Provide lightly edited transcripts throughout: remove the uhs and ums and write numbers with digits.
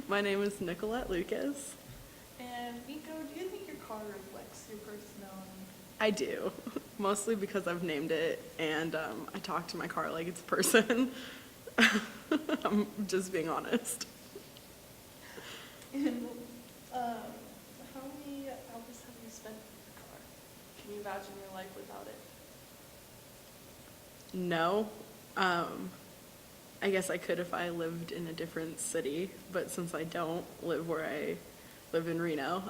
My name is Nicolette Lucas. And Nico, do you think your car reflects your personality? I do, mostly because I've named it and I talk to my car like it's a person. I'm just being honest. And how many hours have you spent in your car? Can you imagine your life without it? No. I guess I could if I lived in a different city, but since I don't live where I live in Reno,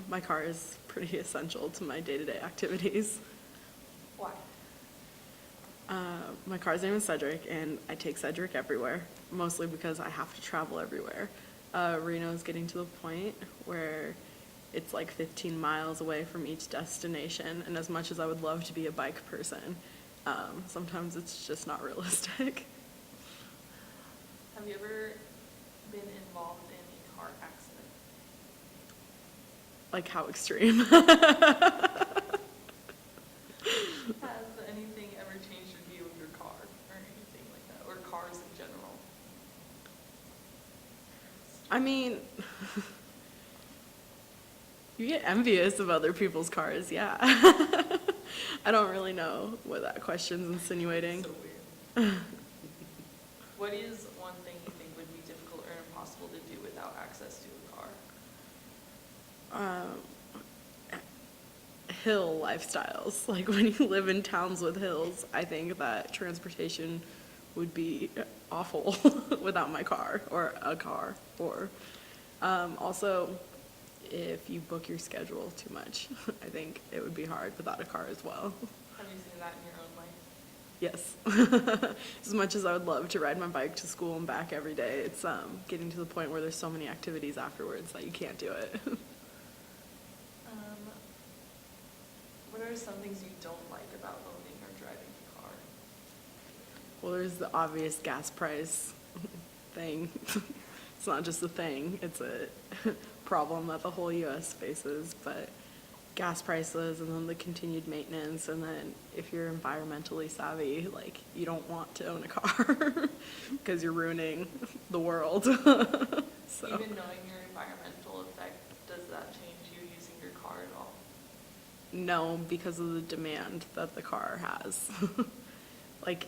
my car is pretty essential to my day-to-day activities. Why? My car's name is Cedric, and I take Cedric everywhere, mostly because I have to travel everywhere. Reno is getting to the point where it's like 15 miles away from each destination, and as much as I would love to be a bike person, sometimes it's just not realistic. Have you ever been involved in a car accident? Like, how extreme? Has anything ever changed your view of your car or anything like that, or cars in general? I mean, you get envious of other people's cars, yeah. I don't really know what that question's insinuating. So weird. What is one thing you think would be difficult or impossible to do without access to a car? Hill lifestyles. Like, when you live in towns with hills, I think that transportation would be awful without my car or a car. Or also, if you book your schedule too much, I think it would be hard without a car as well. Have you seen that in your own life? Yes. As much as I would love to ride my bike to school and back every day, it's getting to the point where there's so many activities afterwards that you can't do it. What are some things you don't like about owning or driving a car? Well, there's the obvious gas price thing. It's not just a thing, it's a problem that the whole U.S. faces, but gas prices and then the continued maintenance, and then if you're environmentally savvy, like, you don't want to own a car because you're ruining the world. So. Even knowing your environmental effect, does that change you using your car at all? No, because of the demand that the car has. Like,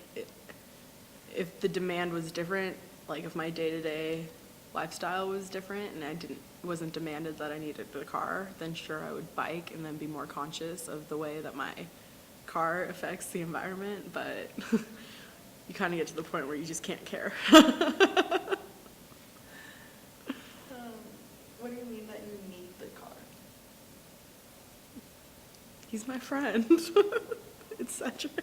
if the demand was different, like if my day-to-day lifestyle was different and wasn't demanded that I needed a car, then sure, I would bike and then be more conscious of the way that my car affects the environment, but you kind of get to the point where you just can't care. What do you mean that you need the car? He's my friend. It's Cedric.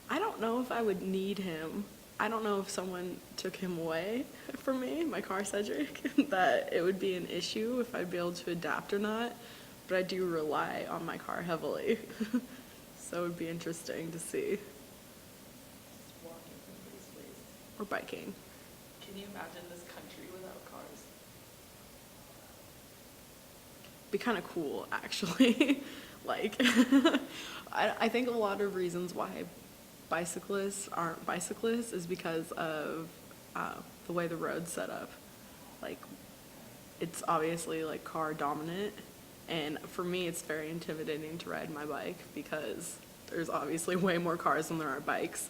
I don't know if I would need him. I don't know if someone took him away from me, my car Cedric, that it would be an issue if I'd be able to adapt or not, but I do rely on my car heavily. So it would be interesting to see. Just walking from place to place. Or biking. Can you imagine this country without cars? Be kind of cool, actually. Like, I think a lot of reasons why bicyclists aren't bicyclists is because of the way the road's set up. Like, it's obviously like car dominant, and for me it's very intimidating to ride my bike because there's obviously way more cars than there are bikes.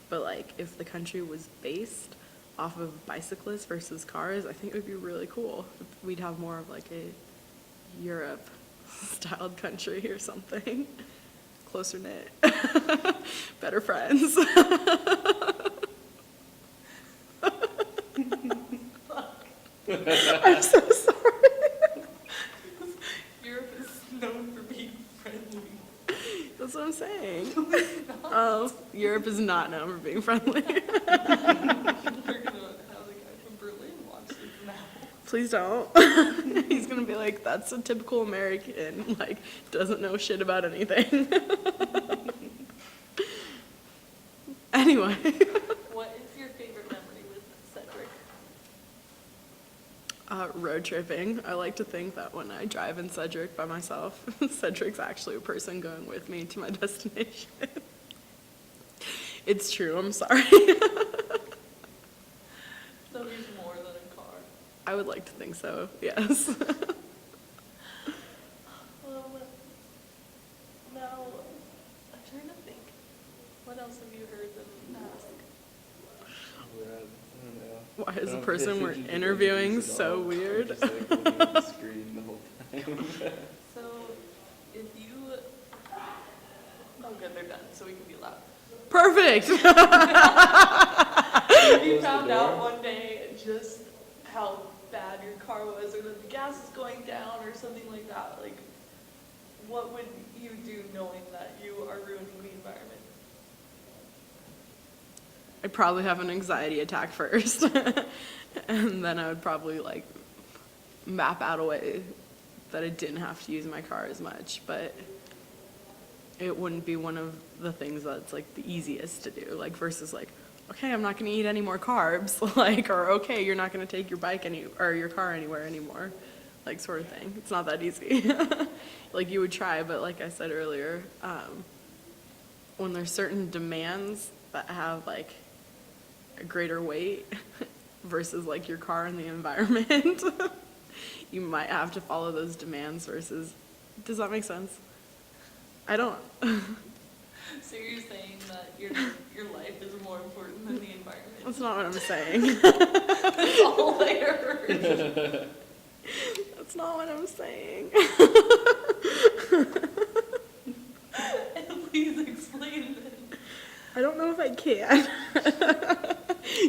But like, if the country was based off of bicyclists versus cars, I think it would be really cool. We'd have more of like a Europe styled country or something. Closer knit. Better friends. I'm so sorry. Europe is known for being friendly. That's what I'm saying. Oh, Europe is not known for being friendly. We're gonna have the guy from Berlin watch this now. Please don't. He's gonna be like, that's a typical American, like, doesn't know shit about anything. Anyway. What is your favorite memory with Cedric? Road tripping. I like to think that when I drive in Cedric by myself, Cedric's actually a person going with me to my destination. It's true, I'm sorry. So he's more than a car. I would like to think so, yes. Now, I'm trying to think. What else have you heard them ask? Why is the person we're interviewing so weird? Just like looking at the screen the whole time. So, if you... Oh, good, they're done, so we can be loud. Perfect. If you Close the found door. out one day just how bad your car was, or that the gas is going down, or something like that, like, what would you do knowing that you are ruining the environment? I'd probably have an anxiety attack first. And then I would probably like map out a way that I didn't have to use my car as much, but it wouldn't be one of the things that's like the easiest to do, like versus like, okay, I'm not going to eat any more carbs, like, or okay, you're not going to take your bike or your car anywhere anymore, like sort of thing. It's not that easy. Like you would try, but like I said earlier, when there's certain demands that have like a greater weight versus like your car and the environment, you might have to follow those demands versus, does that make sense? I don't. So you're saying that your life is more important than the environment? That's not what I'm saying. That's all I heard. That's not what I'm saying. And please explain it. I don't know if I can.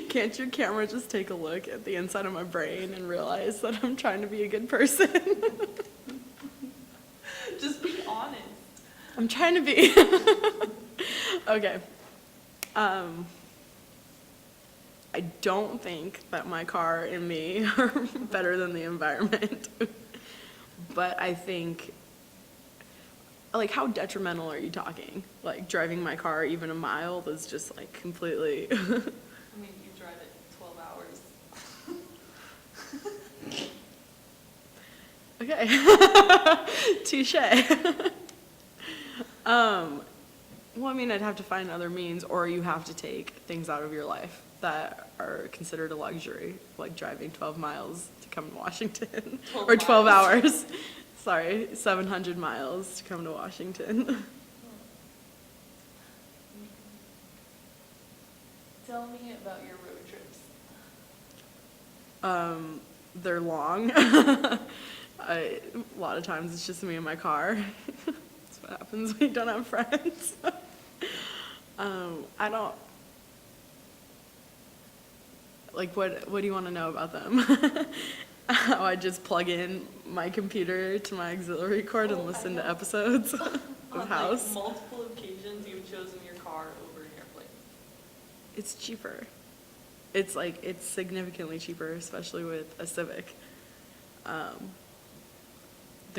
Can't your camera just take a look at the inside of my brain and realize that I'm trying to be a good person? Just be honest. I'm trying to be. Okay. I don't think that my car and me are better than the environment. But I think, like, how detrimental are you talking? Like, driving my car even a mile is just, like, completely... I mean, you drive it 12 hours. Okay. Touche. Well, I mean, I'd have to find other means, or you have to take things out of your life that are considered a luxury, like driving 12 miles to come to Washington. 12 Or 12 miles. hours. Sorry, 700 miles to come to Washington. Tell me about your road trips. They're long. A lot of times it's just me and my car. That's what happens when you don't have friends. I don't, like, what do you want to know about them? How I just plug in my computer to my auxiliary cord and Oh, I listen to know. episodes On of House? like multiple occasions, you've chosen your car over an airplane. It's cheaper. It's like, it's significantly cheaper, especially with a Civic. The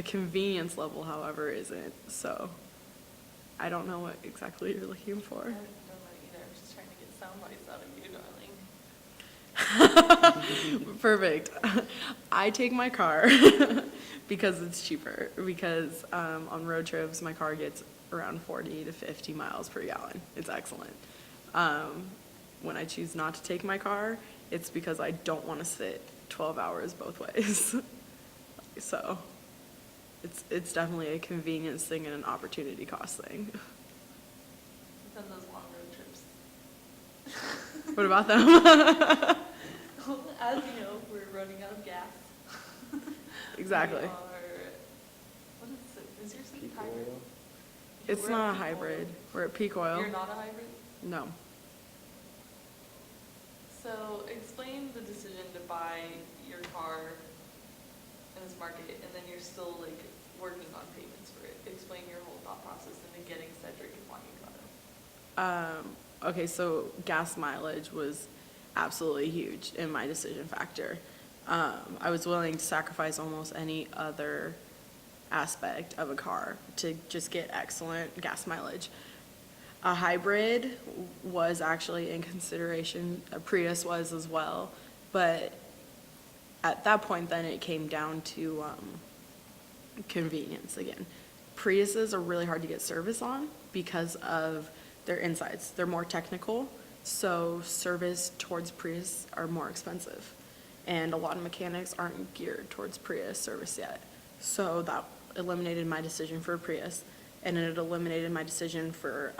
convenience level, however, isn't. So I don't know what exactly you're looking for. I don't know that either. I'm just trying to get sound bites out of you, darling. Perfect. I take my car because it's cheaper. Because on road trips, my car gets around 40 to 50 miles per gallon. It's excellent. When I choose not to take my car, it's because I don't want to sit 12 hours both ways. So it's definitely a convenience thing and an opportunity cost thing. Then those long road trips. What about them? As you know, we're running out of gas. Exactly. We are, what is it? Is yours a hybrid? It's We're not at a peak hybrid. oil. We're at peak oil. You're not a hybrid? No. So explain the decision to buy your car in this market, and then you're still like working on payments for it. Explain your whole thought process into getting Cedric and why you got him. Okay, so gas mileage was absolutely huge in my decision factor. I was willing to sacrifice almost any other aspect of a car to just get excellent gas mileage. A hybrid was actually in consideration. A Prius was as well, but at that point then it came down to convenience again. Priuses are really hard to get service on because of they're insides. They're more technical, so service towards Prius are more expensive. And a lot of mechanics aren't geared towards Prius service yet. So that eliminated my decision for a Prius, and it eliminated my decision for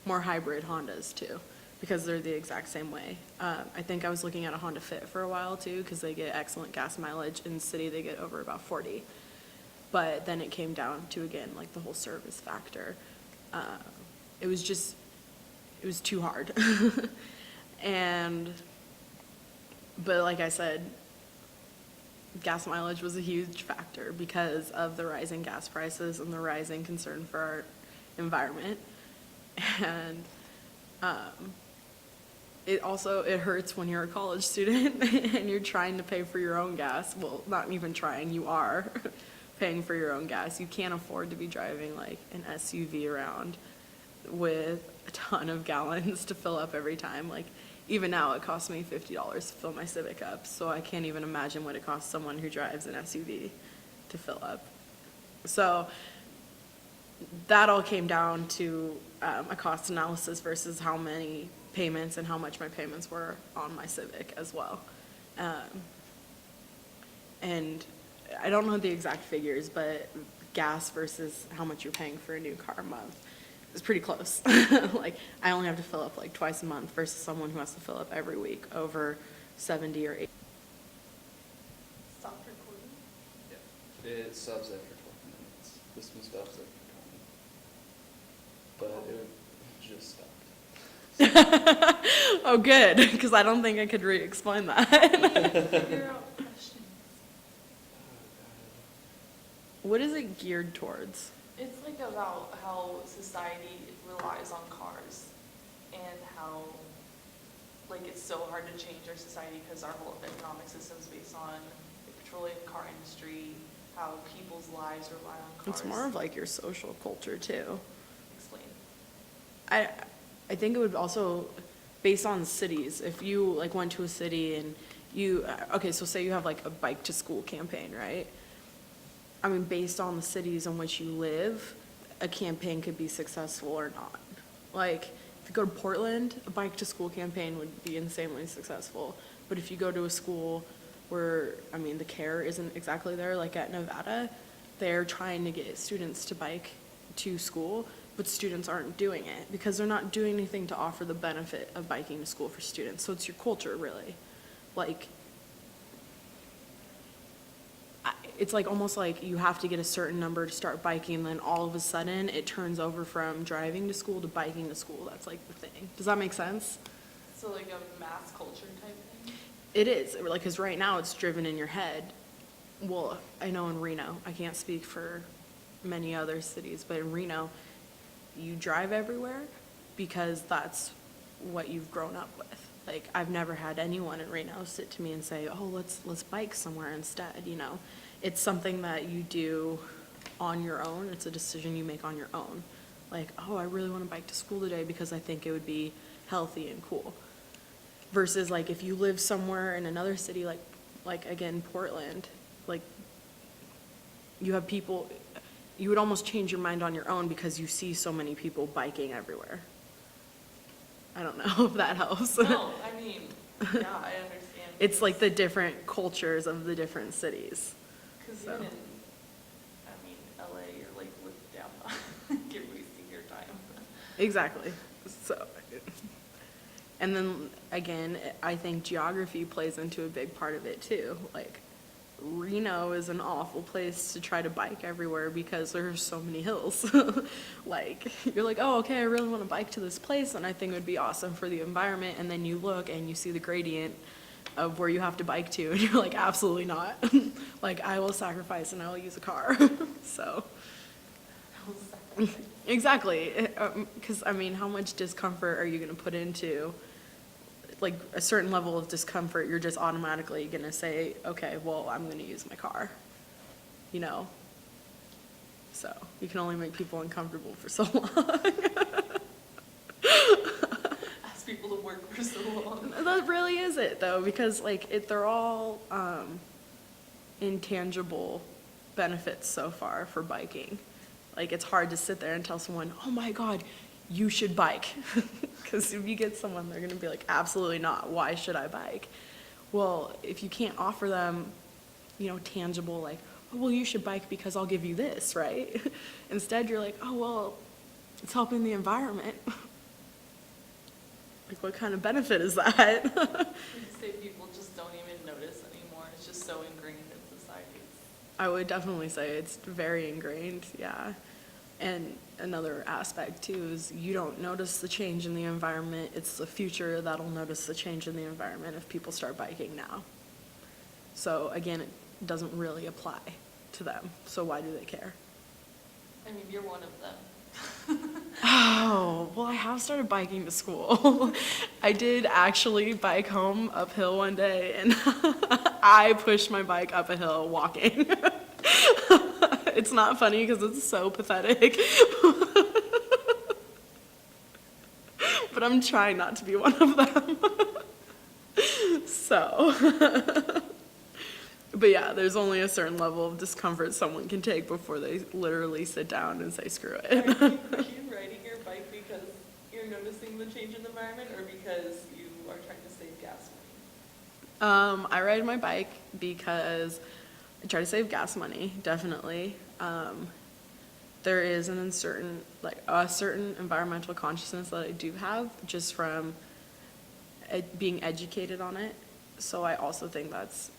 more hybrid Hondas too, because they're the exact same way. I think I was looking at a Honda Fit for a while too, because they get excellent gas mileage. In the city, they get over about 40. But then it came down to, again, like the whole service factor. It was too hard. But like I said, gas mileage was a huge factor because of the rising gas prices and the rising concern for our environment. And it hurts when you're a college student and you're trying to pay for your own gas. Well, not even trying, you are paying for your own gas. You can't afford to be driving like an SUV around with a ton of gallons to fill up every time. Like, even now, it costs me $50 to fill my Civic up, so I can't even imagine what it costs someone who drives an SUV to fill up. So that all came down to a cost analysis versus how many payments and how much my payments were on my Civic as well. And I don't know the exact figures, but gas versus how much you're paying for a new car a month is pretty close. Like, I only have to fill up like twice a month versus someone who has to fill up every week over 70 or 80. Stop recording. Yeah. It subs after 12 minutes. This one stops after 20. But it just stopped. Oh, good, because I don't think I could re-explain that. Figure out questions. What is it geared towards? It's like about how society relies on cars and how, like, it's so hard to change our society because our whole economic system is based on the petroleum car industry, how people's lives rely on cars. It's more of like your social culture too. Explain. I think it would also, based on cities, if you like went to a city and you, okay, so say you have like a bike to school campaign, right? I mean, based on the cities in which you live, a campaign could be successful or not. Like, if you go to Portland, a bike to school campaign would be insanely successful. But if you go to a school where, I mean, the care isn't exactly there, like at Nevada, they're trying to get students to bike to school, but students aren't doing it because they're not doing anything to offer the benefit of biking to school for students. So it's your culture, really. Like, it's like almost like you have to get a certain number to start biking, and then all of a sudden it turns over from driving to school to biking to school. That's like the thing. Does that make sense? So like a mass culture type thing? It is, like, because right now it's driven in your head. Well, I know in Reno, I can't speak for many other cities, but in Reno, you drive everywhere because that's what you've grown up with. Like, I've never had anyone in Reno sit to me and say, oh, let's bike somewhere instead, you know? It's something that you do on your own. It's a decision you make on your own. Like, oh, I really want to bike to school today because I think it would be healthy and cool. Versus, like, if you live somewhere in another city, like again, Portland, like, you have people, you would almost change your mind on your own because you see so many people biking everywhere. I don't know if that helps. No, I mean, yeah, I understand. It's like the different cultures of the different cities. Because So. even in, I mean, LA, you're like looked down on, you're wasting your time. Exactly. So, and then again, I think geography plays into a big part of it too. Like, Reno is an awful place to try to bike everywhere because there's so many hills. Like, you're like, oh, okay, I really want to bike to this place, and I think it would be awesome for the environment. And then you look and you see the gradient of where you have to bike to, and you're like, absolutely not. Like, I will sacrifice and I will use a car. So, exactly. Because, I mean, how much discomfort are you going to put into, like, a certain level of discomfort? You're just automatically going to say, okay, well, I'm going to use my car, you know? So, you can only make people uncomfortable for so long. Ask people to work for so long. That really is it, though, because, like, they're all intangible benefits so far for biking. Like, it's hard to sit there and tell someone, oh my God, you should bike. Because if you get someone, they're going to be like, absolutely not. Why should I bike? Well, if you can't offer them, tangible, like, oh, well, you should bike because I'll give you this, right? Instead, you're like, oh, well, it's helping the environment. Like, what kind of benefit is that? You'd say people just don't even notice anymore. It's just so ingrained in society. I would definitely say it's very ingrained, yeah. And another aspect too is you don't notice the change in the environment. It's the future that'll notice the change in the environment if people start biking now. So again, it doesn't really apply to them. So why do they care? I mean, you're one of them. Oh, well, I have started biking to school. I did actually bike home uphill one day, and I pushed my bike up a hill walking. It's not funny because it's so pathetic. But I'm trying not to be one of them. So. But yeah, there's only a certain level of discomfort someone can take before they literally sit down and say, screw it. Are you riding your bike because you're noticing the change in the environment or because you are trying to save gas money? I ride my bike because I try to save gas money, definitely. There is a certain environmental consciousness that I do have just from being educated on it. So I also think that's,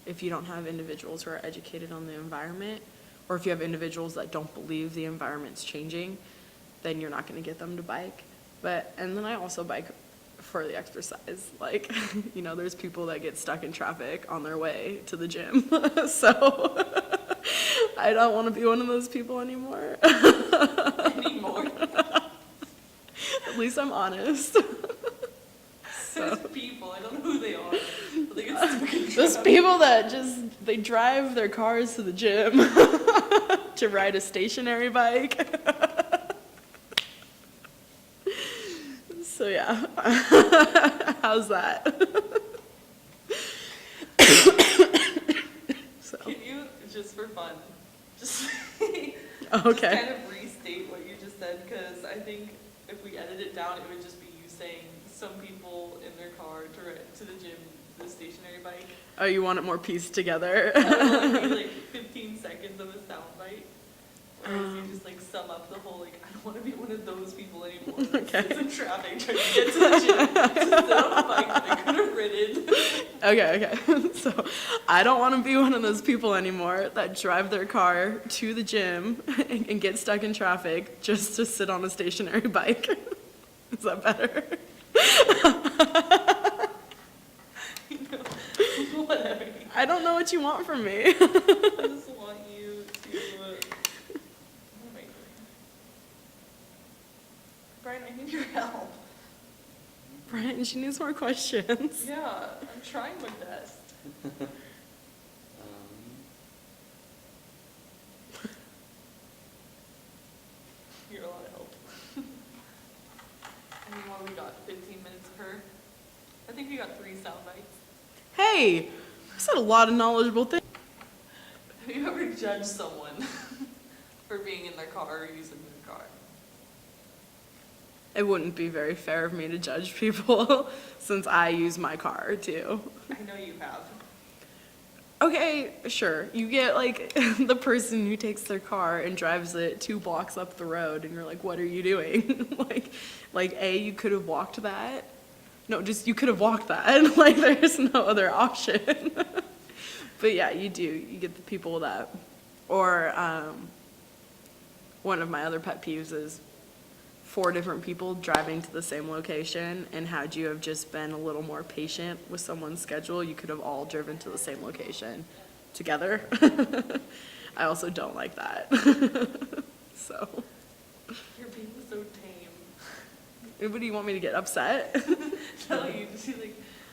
if you don't have individuals who are educated on the environment, or if you have individuals that don't believe the environment's changing, then you're not going to get them to bike. And then I also bike for the exercise. Like, there's people that get stuck in traffic on their way to the gym. So I don't want to be one of those people anymore. Anymore? At least I'm honest. There's people, I don't know who they are. But they get stuck in Those traffic. people that they drive their cars to the gym to ride a stationary bike. So yeah, how's that? So. Can you, just for fun, just Okay. kind of restate what you just said? Because I think if we edit it down, it would just be you saying some people in their car to the gym, the stationary bike. Oh, you want it more pieced together? Maybe like 15 seconds of a soundbite. Whereas you just sum up the whole I don't want to be one of those people anymore. Okay. Sits in traffic trying to get to the gym to sit on a bike that I could have ridden. Okay. So I don't want to be one of those people anymore that drive their car to the gym and get stuck in traffic just to sit on a stationary bike. Is that better? Whatever. I don't know what you want from me. I just want you to. What am I doing? Brian, I need your help. Brian, she needs more questions. Yeah, I'm trying my best. You're a lot of help. I mean, what we got? 15 minutes of her? I think we got 3 sound bites. Hey, I said a lot of knowledgeable things. Have you ever judged someone for being in their car or using their car? It wouldn't be very fair of me to judge people since I use my car too. I know you have. Okay, sure. You get the person who takes their car and drives it 2 blocks up the road and you're like, what are you doing? You could have walked that. No, just you could have walked that. There's no other option. But yeah, you do. You get the people that, or one of my other pet peeves is 4 different people driving to the same location, and had you have just been a little more patient with someone's schedule, you could have all driven to the same location together. I also don't like that. So. You're being so tame. What do you want me to get upset? No, you just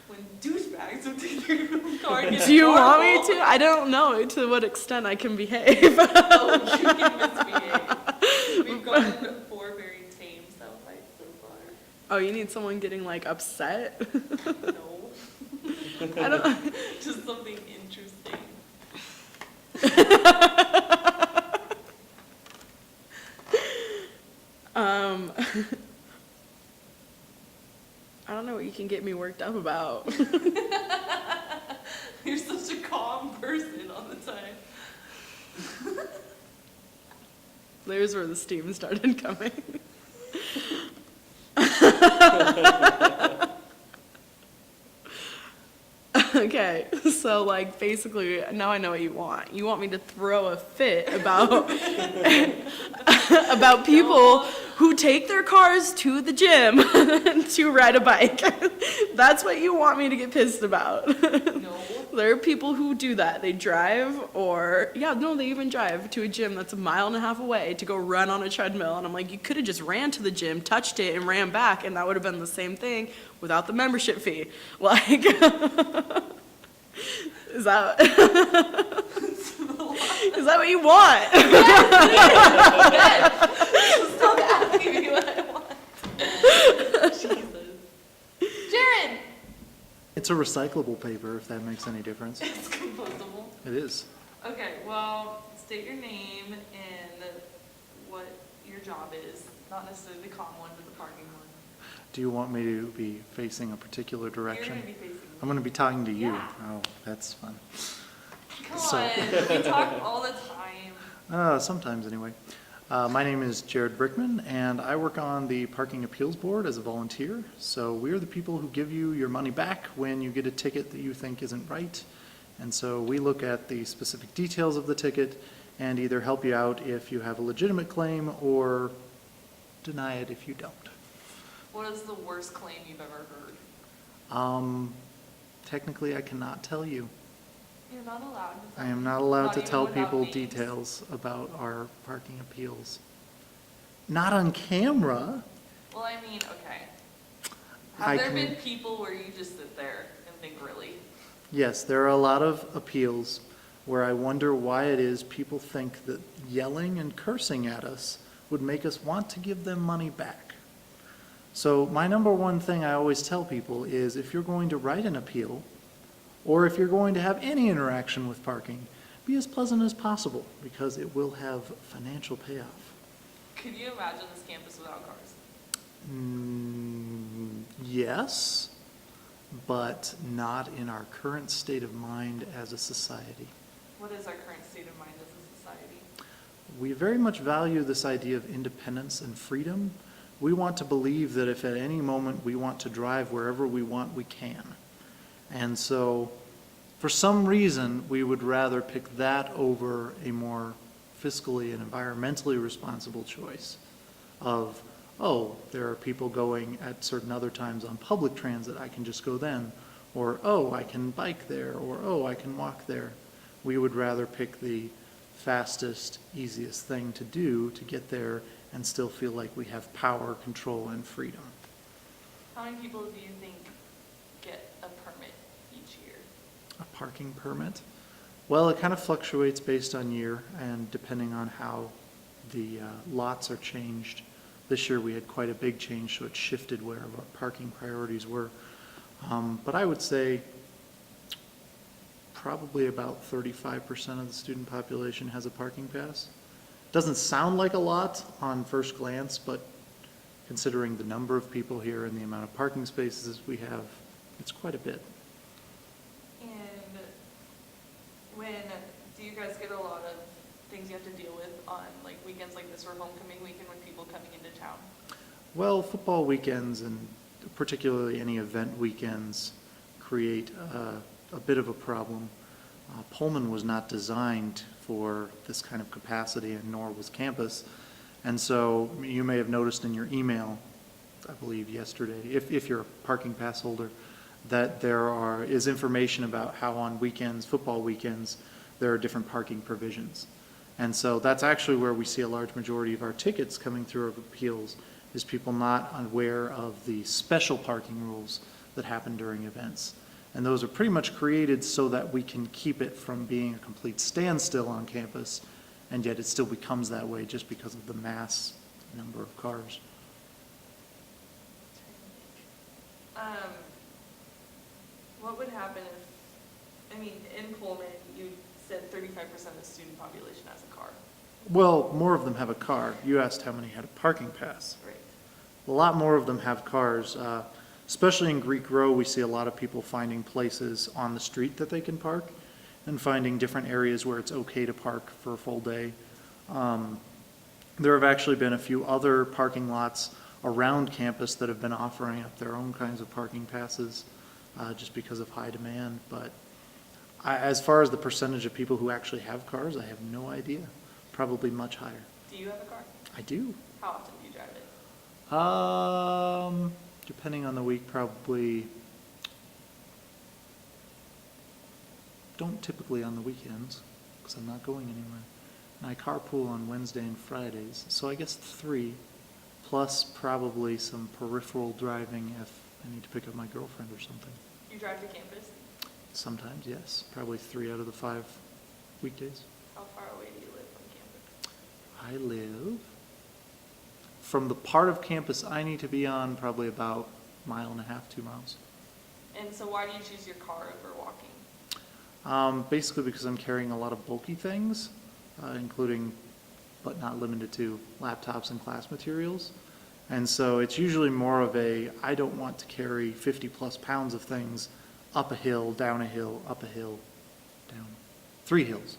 when douchebags would take their car and get Do you want me horrible. to? I don't know to what extent I can behave. Oh, you can misbehave. We've gotten 4 very tame sound bites so far. Oh, you need someone getting upset? No. I don't. Just something interesting. I don't know what you can get me worked up about. You're such a calm person all the time. There's where the steam started coming. Okay, so like basically now I know what you want. You want me to throw a fit about about people who take their cars to the gym to ride a bike. That's what you want me to get pissed about. No. There are people who do that. They drive they even drive to a gym that's 1.5 miles away to go run on a treadmill. And I'm like, you could have just ran to the gym, touched it, and ran back, and that would have been the same thing without the membership fee. Like, is that what you want? Stop asking me what I want. Jesus. Jared! It's a recyclable paper, if that makes any difference. It's compostable. It is. Okay, well, state your name and what your job is. Not necessarily the calm one, but the parking one. Do you want me to be facing a particular direction? You're going to be facing I'm going to be talking to you. Yeah. Oh, that's fun. Come So- on, we talk all the time. Sometimes anyway. My name is Jared Brickman, and I work on the Parking Appeals Board as a volunteer. So we're the people who give you your money back when you get a ticket that you think isn't right. And so we look at the specific details of the ticket and either help you out if you have a legitimate claim or deny it if you don't. What is the worst claim you've ever heard? Technically, I cannot tell you. You're not allowed to tell I am me. not allowed to even tell without people names. details about our parking appeals. Not on camera. Well, I mean, okay. I Have there can- been people where you just sit there and think, really? Yes, there are a lot of appeals where I wonder why it is people think that yelling and cursing at us would make us want to give them money back. So my number one thing I always tell people is if you're going to write an appeal, or if you're going to have any interaction with parking, be as pleasant as possible because it will have financial payoff. Could you imagine this campus without cars? Yes, but not in our current state of mind as a society. What is our current state of mind as a society? We very much value this idea of independence and freedom. We want to believe that if at any moment we want to drive wherever we want, we can. And so, for some reason, we would rather pick that over a more fiscally and environmentally responsible choice of, oh, there are people going at certain other times on public transit, I can just go then. Or, oh, I can bike there, or, oh, I can walk there. We would rather pick the fastest, easiest thing to do to get there and still feel like we have power, control, and freedom. How many people do you think get a permit each year? A parking permit? Well, it kind of fluctuates based on year and depending on how the lots are changed. This year we had quite a big change, so it shifted where our parking priorities were. But I would say probably about 35% of the student population has a parking pass. Doesn't sound like a lot on first glance, but considering the number of people here and the amount of parking spaces we have, it's quite a bit. And do you guys get a lot of things you have to deal with on like weekends like this or homecoming weekend when people coming into town? Well, football weekends and particularly any event weekends create a bit of a problem. Pullman was not designed for this kind of capacity, and nor was campus. And so you may have noticed in your email, I believe yesterday, if you're a parking pass holder, that there is information about how on weekends, football weekends, there are different parking provisions. And so that's actually where we see a large majority of our tickets coming through of appeals, is people not aware of the special parking rules that happen during events. And those are pretty much created so that we can keep it from being a complete standstill on campus, and yet it still becomes that way just because of the mass number of cars. What would happen if, I mean, in Pullman, you said 35% of the student population has a car, Well, more of them have a car. You asked how many had a parking pass. right? a lot more of them have cars. Especially in Greek Row, we see a lot of people finding places on the street that they can park and finding different areas where it's okay to park for a full day. There have actually been a few other parking lots around campus that have been offering up their own kinds of parking passes just because of high demand. But as far as the percentage of people who actually have cars, I have no idea. Probably much higher. Do you have a car? I do. How often do you drive it? Depending on the week, probably don't typically on the weekends because I'm not going anywhere. And I carpool on Wednesday and Fridays, so I guess 3, plus probably some peripheral driving if I need to pick up my girlfriend or something. You drive to campus? Sometimes, yes. Probably 3 out of the 5 weekdays. How far away do you live from campus? I live from the part of campus I need to be on, probably about 1.5 miles, 2 miles. And so why do you choose your car over walking? Basically because I'm carrying a lot of bulky things, including, but not limited to, laptops and class materials. And so it's usually more of I don't want to carry 50 plus pounds of things up a hill, down a hill, up a hill, down, 3 hills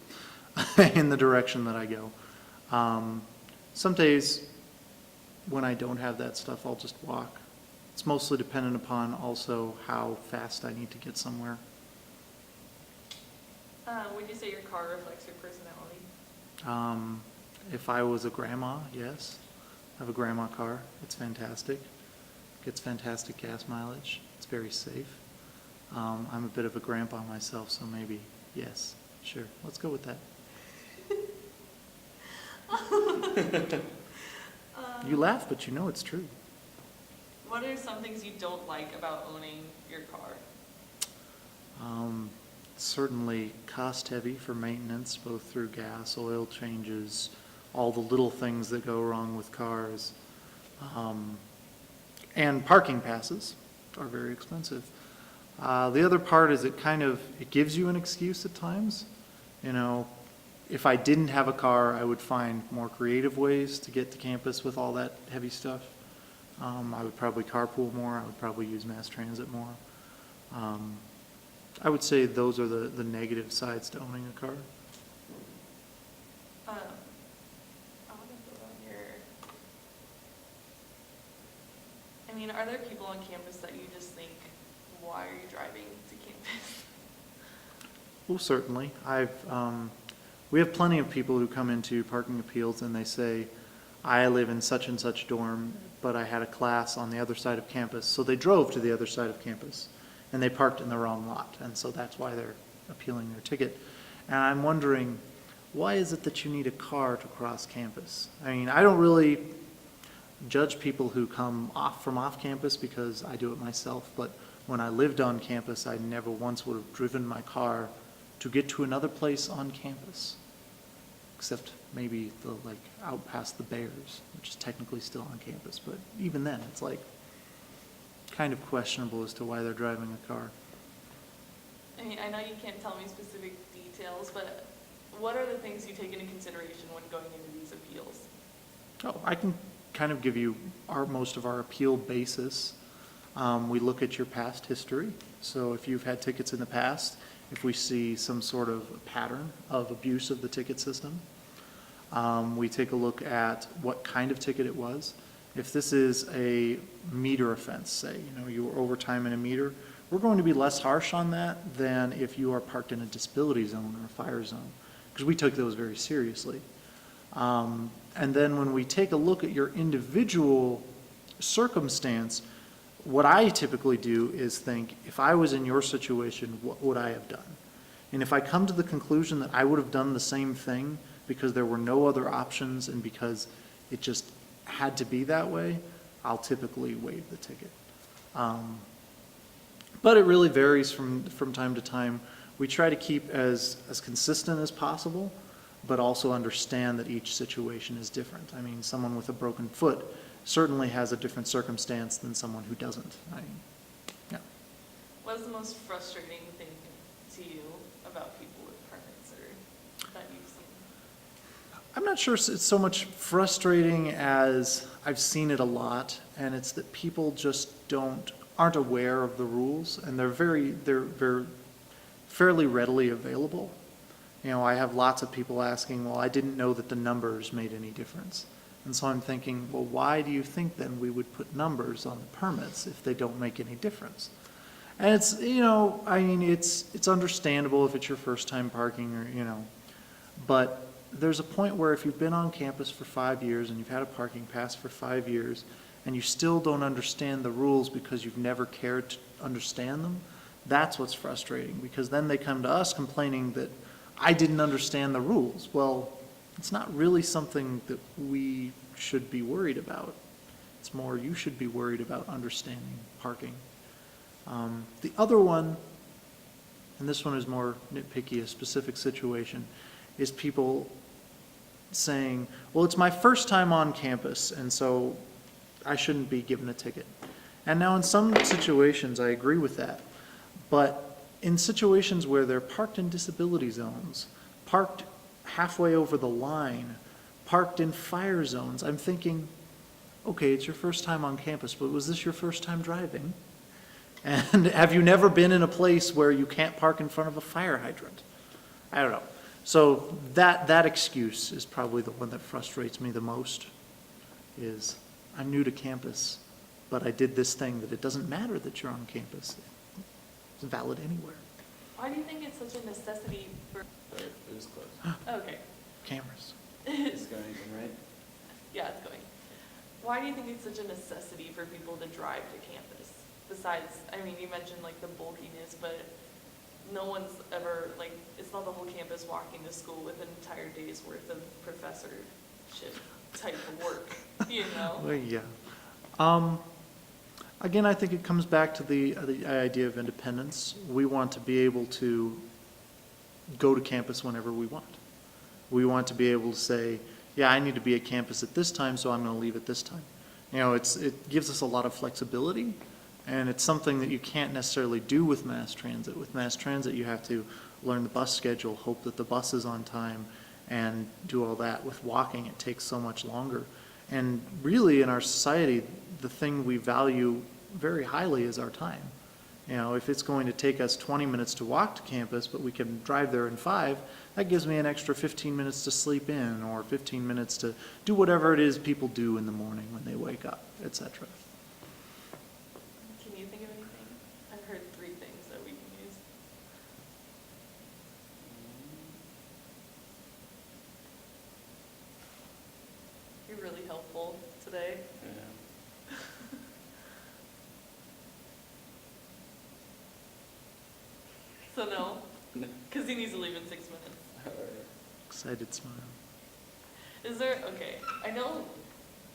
in the direction that I go. Some days when I don't have that stuff, I'll just walk. It's mostly dependent upon also how fast I need to get somewhere. Would you say your car reflects your personality? If I was a grandma, yes. I have a grandma car. It's fantastic. Gets fantastic gas mileage. It's very safe. I'm a bit of a grandpa myself, so maybe, yes, sure. Let's go with that. You laugh, but you know it's true. What are some things you don't like about owning your car? Certainly cost heavy for maintenance, both through gas, oil changes, all the little things that go wrong with cars. And parking passes are very expensive. The other part is it gives you an excuse at times. You know, if I didn't have a car, I would find more creative ways to get to campus with all that heavy stuff. I would probably carpool more. I would probably use mass transit more. I would say those are the negative sides to owning a car. I want to go on I mean, are there people on campus that you just think, why are you driving to campus? Well, certainly. We have plenty of people who come into parking appeals and they say, I live in such and such dorm, but I had a class on the other side of campus. So they drove to the other side of campus and they parked in the wrong lot. And so that's why they're appealing their ticket. And I'm wondering, why is it that you need a car to cross campus? I mean, I don't really judge people who come from off campus because I do it myself. But when I lived on campus, I never once would have driven my car to get to another place on campus, except maybe out past the Bears, which is technically still on campus. But even then, it's kind of questionable as to why they're driving a car. I mean, I know you can't tell me specific details, but what are the things you take into consideration when going into these appeals? Oh, I can kind of give you most of our appeal basis. We look at your past history. So if you've had tickets in the past, if we see some sort of pattern of abuse of the ticket system, we take a look at what kind of ticket it was. If this is a meter offense, say, you were over time in a meter, we're going to be less harsh on that than if you are parked in a disability zone or a fire zone, because we took those very seriously. And then when we take a look at your individual circumstance, what I typically do is think, if I was in your situation, what would I have done? And if I come to the conclusion that I would have done the same thing because there were no other options and because it just had to be that way, I'll typically waive the ticket. But it really varies from time to time. We try to keep as consistent as possible, but also understand that each situation is different. I mean, someone with a broken foot certainly has a different circumstance than someone who doesn't. Yeah. What is the most frustrating thing to you about people with permits or that you've seen? I'm not sure it's so much frustrating as I've seen it a lot, and it's that people just aren't aware of the rules, and they're fairly readily available. You know, I have lots of people asking, well, I didn't know that the numbers made any difference. And so I'm thinking, well, why do you think then we would put numbers on the permits if they don't make any difference? And it's, you know, I mean, it's understandable if it's your first time parking or, you know, but there's a point where if you've been on campus for 5 years and you've had a parking pass for 5 years and you still don't understand the rules because you've never cared to understand them, that's what's frustrating, because then they come to us complaining that I didn't understand the rules. Well, it's not really something that we should be worried about. It's more you should be worried about understanding parking. The other one, and this one is more nitpicky, a specific situation, is people saying, well, it's my first time on campus, and so I shouldn't be given a ticket. And now in some situations, I agree with that. But in situations where they're parked in disability zones, parked halfway over the line, parked in fire zones, I'm thinking, okay, it's your first time on campus, but was this your first time driving? And have you never been in a place where you can't park in front of a fire hydrant? I don't know. So that excuse is probably the one that frustrates me the most, is I'm new to campus, but I did this thing that it doesn't matter that you're on campus. It's valid anywhere. Why do you think it's such a necessity for? It was close. Okay. Cameras. Is going even right? Yeah, it's going. Why do you think it's such a necessity for people to drive to campus? Besides, I mean, you mentioned like the bulkiness, but no one's ever, like, it's not the whole campus walking to school with an entire day's worth of professorship type of work, you know? Well, yeah. Again, I think it comes back to the idea of independence. We want to be able to go to campus whenever we want. We want to be able to say, yeah, I need to be at campus at this time, so I'm going to leave at this time. You know, it gives us a lot of flexibility, and it's something that you can't necessarily do with mass transit. With mass transit, you have to learn the bus schedule, hope that the bus is on time, and do all that. With walking, it takes so much longer. And really, in our society, the thing we value very highly is our time. You know, if it's going to take us 20 minutes to walk to campus, but we can drive there in 5, that gives me an extra 15 minutes to sleep in, or 15 minutes to do whatever it is people do in the morning when they wake up, etc. Can you think of anything? I've heard 3 things that we can use. You're really helpful today. Yeah. So no, No. because he needs to leave in 6 minutes. All right. Excited smile. Is there, okay, I know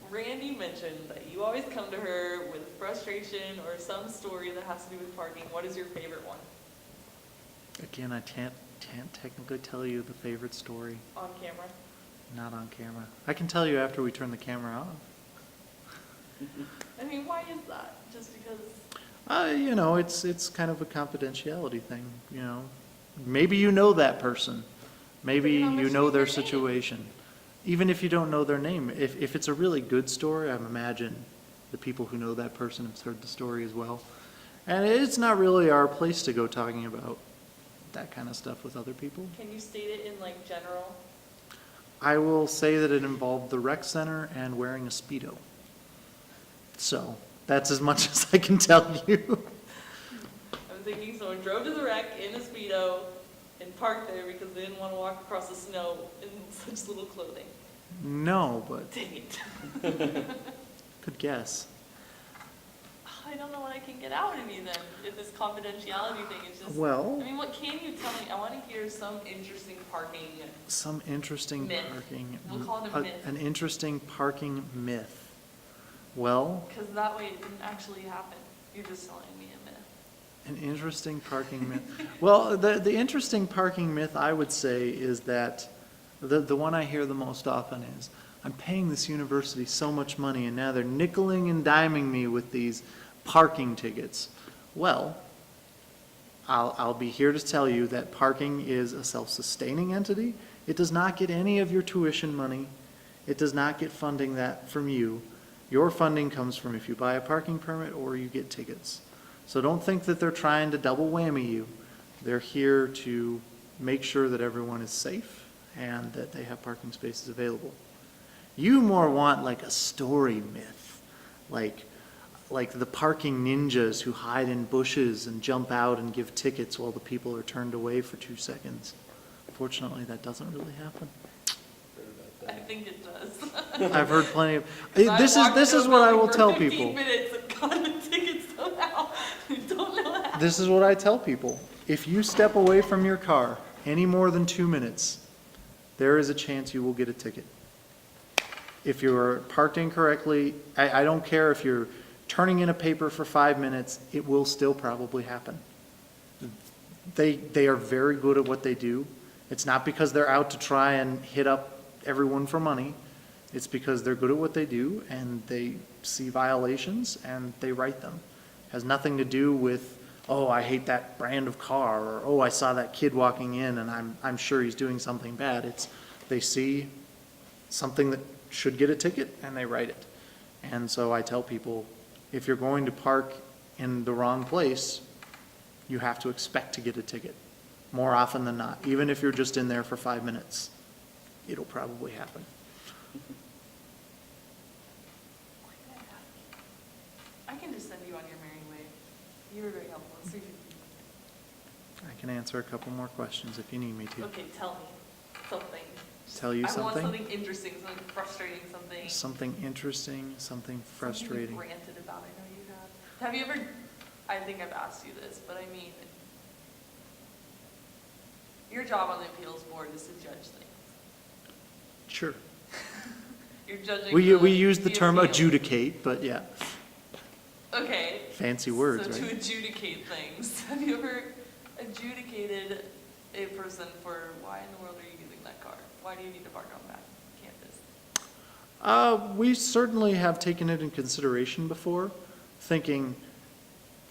Randy mentioned that you always come to her with frustration or some story that has to do with parking. What is your favorite one Again, I can't technically tell you the favorite story. on camera? Not on camera. I can tell you after we turn the camera off. I mean, why is that? Just because? You know, it's kind of a confidentiality thing, you know. Maybe you know that person. Maybe But how much you do know you their know their name? situation. Even if you don't know their name, if it's a really good story, I imagine the people who know that person have heard the story as well. And it's not really our place to go talking about that kind of stuff with other people. Can you state it in like general? I will say that it involved the rec center and wearing a Speedo. So that's as much as I can tell you. I'm thinking someone drove to the wreck in a Speedo and parked there because they didn't want to walk across the snow in such little clothing. No, but Dang it. good guess. I don't know what I can get out of you then, if this confidentiality thing is just. Well- I mean, what can you tell me? I want to hear some interesting parking. Some interesting Myth. parking. We'll call it a myth. An interesting parking myth. Well, Because that way it didn't actually happen. You're just telling me a myth. an interesting parking myth. Well, the interesting parking myth, I would say, is that the one I hear the most often is, I'm paying this university so much money and now they're nickeling and diming me with these parking tickets. Well, I'll be here to tell you that parking is a self-sustaining entity. It does not get any of your tuition money. It does not get funding that from you. Your funding comes from if you buy a parking permit or you get tickets. So don't think that they're trying to double whammy you. They're here to make sure that everyone is safe and that they have parking spaces available. You more want like a story myth, like the parking ninjas who hide in bushes and jump out and give tickets while the people are turned away for 2 seconds. Fortunately, that doesn't really happen. I think it does. I've heard plenty of, 'Cause I this walked is into a what I building will for tell 15 people. minutes and gotten the tickets somehow. I don't know how. This is what I tell people. If you step away from your car any more than 2 minutes, there is a chance you will get a ticket. If you're parked incorrectly, I don't care if you're turning in a paper for 5 minutes, it will still probably happen. They are very good at what they do. It's not because they're out to try and hit up everyone for money. It's because they're good at what they do and they see violations and they write them. It has nothing to do with, oh, I hate that brand of car, or oh, I saw that kid walking in and I'm sure he's doing something bad. It's, they see something that should get a ticket and they write it. And so I tell people, if you're going to park in the wrong place, you have to expect to get a ticket more often than not. Even if you're just in there for 5 minutes, it'll probably happen. I can just send you on your merry way. You were very helpful. So I can answer a couple more questions if you need me to. okay, tell me something. Tell you I want something? something interesting, something frustrating, something. Something interesting, something frustrating. Something you've ranted about. I know you have. Have you ever? I think I've asked you this, but I mean, your job on the appeals board is to judge things. Sure. You're judging. We use the term appeal. adjudicate, but yeah, Okay. fancy words, So to right? adjudicate things, have you ever adjudicated a person for why in the world are you using that car? Why do you need to park on that campus? We certainly have taken it in consideration before, thinking,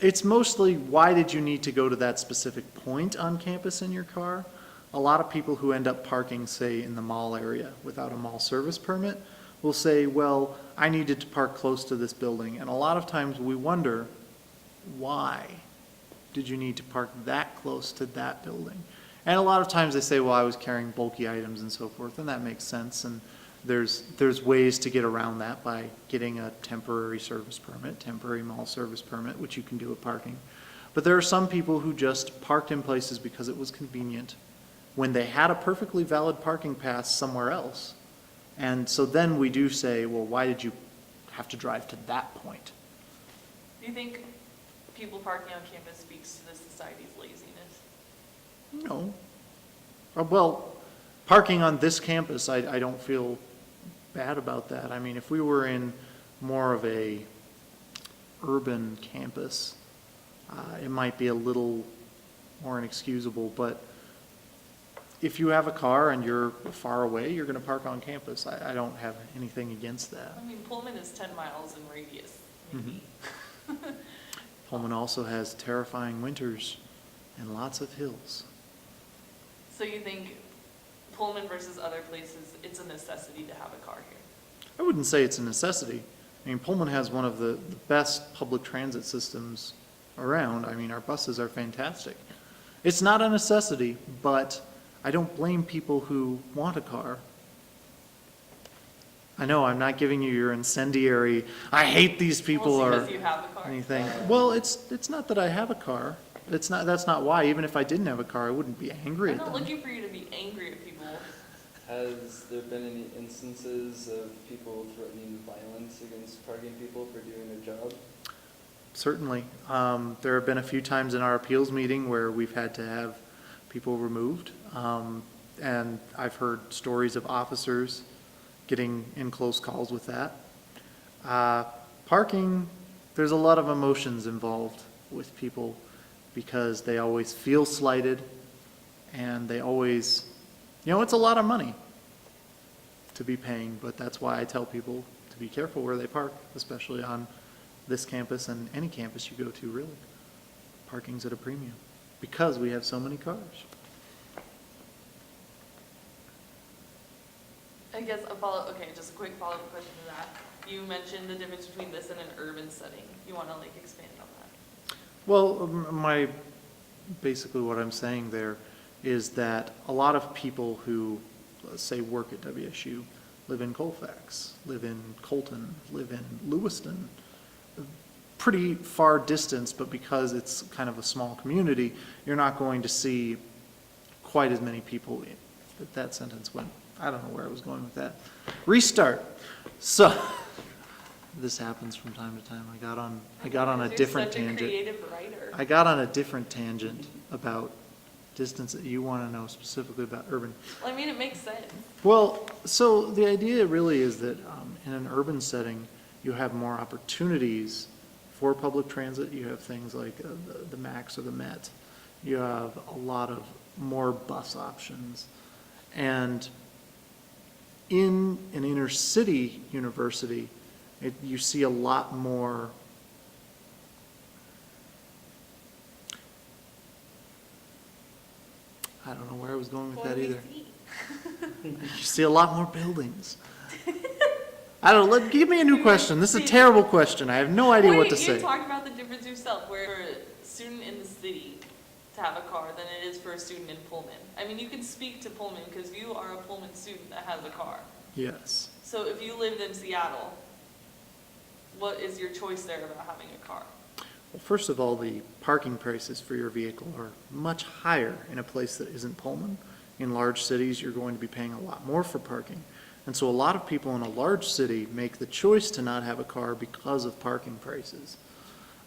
it's mostly, why did you need to go to that specific point on campus in your car? A lot of people who end up parking, say, in the mall area without a mall service permit will say, well, I needed to park close to this building. And a lot of times we wonder, why did you need to park that close to that building? And a lot of times they say, well, I was carrying bulky items and so forth, and that makes sense. And there's ways to get around that by getting a temporary service permit, temporary mall service permit, which you can do at parking. But there are some people who just parked in places because it was convenient when they had a perfectly valid parking pass somewhere else. And so then we do say, well, why did you have to drive to that point? Do you think people parking on campus speaks to the society's laziness? No. Well, parking on this campus, I don't feel bad about that. I mean, if we were in more of a urban campus, it might be a little more inexcusable, but if you have a car and you're far away, you're going to park on campus. I don't have anything against that. I mean, Pullman is 10 miles in radius, maybe. Pullman also has terrifying winters and lots of hills. So you think Pullman versus other places, it's a necessity to have a car here? I wouldn't say it's a necessity. I mean, Pullman has one of the best public transit systems around. I mean, our buses are fantastic. It's not a necessity, but I don't blame people who want a car. I know, I'm not giving you your incendiary, I hate these people Well, or it's because you have a car. anything. Well, it's not that I have a car. That's not why. Even if I didn't have a car, I wouldn't be angry I'm at not them. looking for you to be angry at people. Has there been any instances of people threatening violence against parking people for doing their job? Certainly. There have been a few times in our appeals meeting where we've had to have people removed. And I've heard stories of officers getting in close calls with that. Parking, there's a lot of emotions involved with people because they always feel slighted and they always, it's a lot of money to be paying, but that's why I tell people to be careful where they park, especially on this campus and any campus you go to, really. Parking's at a premium because we have so many cars. I guess just a quick follow-up question to that. you mentioned the difference between this and an urban setting. You want to like expand on that? Well, basically what I'm saying there is that a lot of people who, let's say, work at WSU, live in Colfax, live in Colton, live in Lewiston, pretty far distance, but because it's kind of a small community, you're not going to see quite as many people. That sentence went, I don't know where I was going with that. Restart. So, this happens from time to time. I got on a different tangent. You're such a creative writer. I got on a different tangent about distance that you want to know specifically about urban. Well, I mean, it makes sense. Well, so the idea really is that in an urban setting, you have more opportunities for public transit. You have things like the MAX or the Met. You have a lot of more bus options. And in an inner city university, you see a lot more I don't know where I was going with that either. You see a lot more buildings. I don't know, give me a new question. This is a terrible question. I have no idea what to say. You talked about the difference yourself, where for a student in the city to have a car than it is for a student in Pullman. I mean, you can speak to Pullman because you are a Pullman student that has a car. Yes. So if you lived in Seattle, what is your choice there about having a car? Well, first of all, the parking prices for your vehicle are much higher in a place that isn't Pullman. In large cities, you're going to be paying a lot more for parking. And so a lot of people in a large city make the choice to not have a car because of parking prices.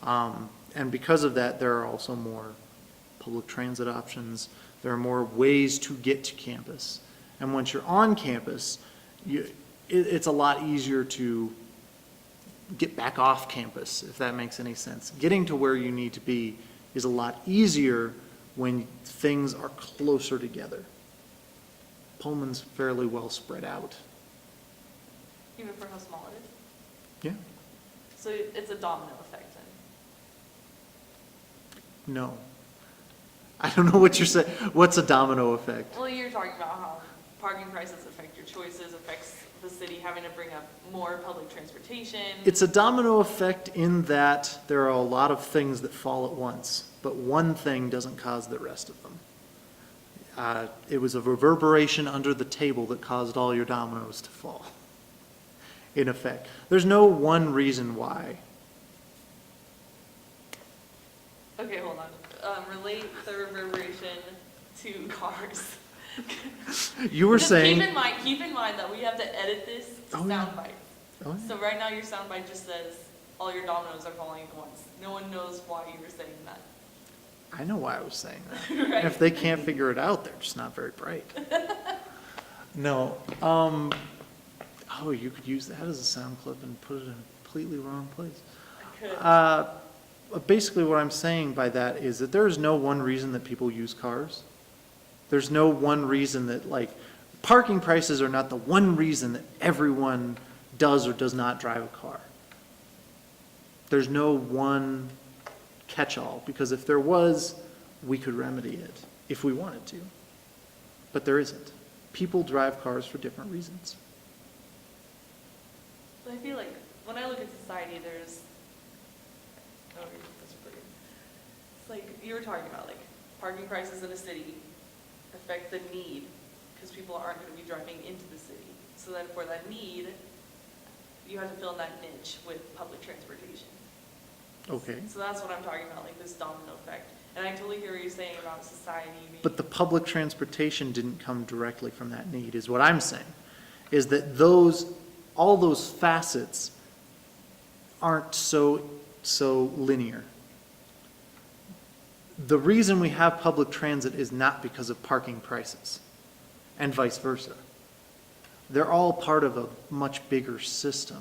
And because of that, there are also more public transit options. There are more ways to get to campus. And once you're on campus, it's a lot easier to get back off campus, if that makes any sense. Getting to where you need to be is a lot easier when things are closer together. Pullman's fairly well spread out. Even for how small it is? Yeah. So it's a domino effect then? No. I don't know what you're saying. What's a domino effect? Well, you're talking about how parking prices affect your choices, affects the city having to bring up more public transportation. It's a domino effect in that there are a lot of things that fall at once, but one thing doesn't cause the rest of them. It was a reverberation under the table that caused all your dominoes to fall, in effect. There's no one reason why. Okay, hold on. Relate the reverberation to cars. You were Just saying... keep in mind that we have to edit this to Oh, yeah. soundbite. Oh, yeah. So right now your soundbite just says all your dominoes are falling at once. No one knows why you were saying that. I know why I was saying that. Right. And if they can't figure it out, they're just not very bright. No. Oh, you could use that as a sound clip and put it in a completely wrong place. I could. Basically what I'm saying by that is that there is no one reason that people use cars. There's no one reason that, like, parking prices are not the one reason that everyone does or does not drive a car. There's no one catch-all, because if there was, we could remedy it if we wanted to. But there isn't. People drive cars for different reasons. But I feel like when I look at society, there's, oh, that's pretty. It's like you were talking about, like parking prices in a city affect the need because people aren't going to be driving into the city. So then for that need, you have to fill in that niche with public transportation. Okay. So that's what I'm talking about, like this domino effect. And I totally hear what you're saying about society being. But the public transportation didn't come directly from that need, is what I'm saying. Is that all those facets aren't so linear. The reason we have public transit is not because of parking prices, and vice versa. They're all part of a much bigger system.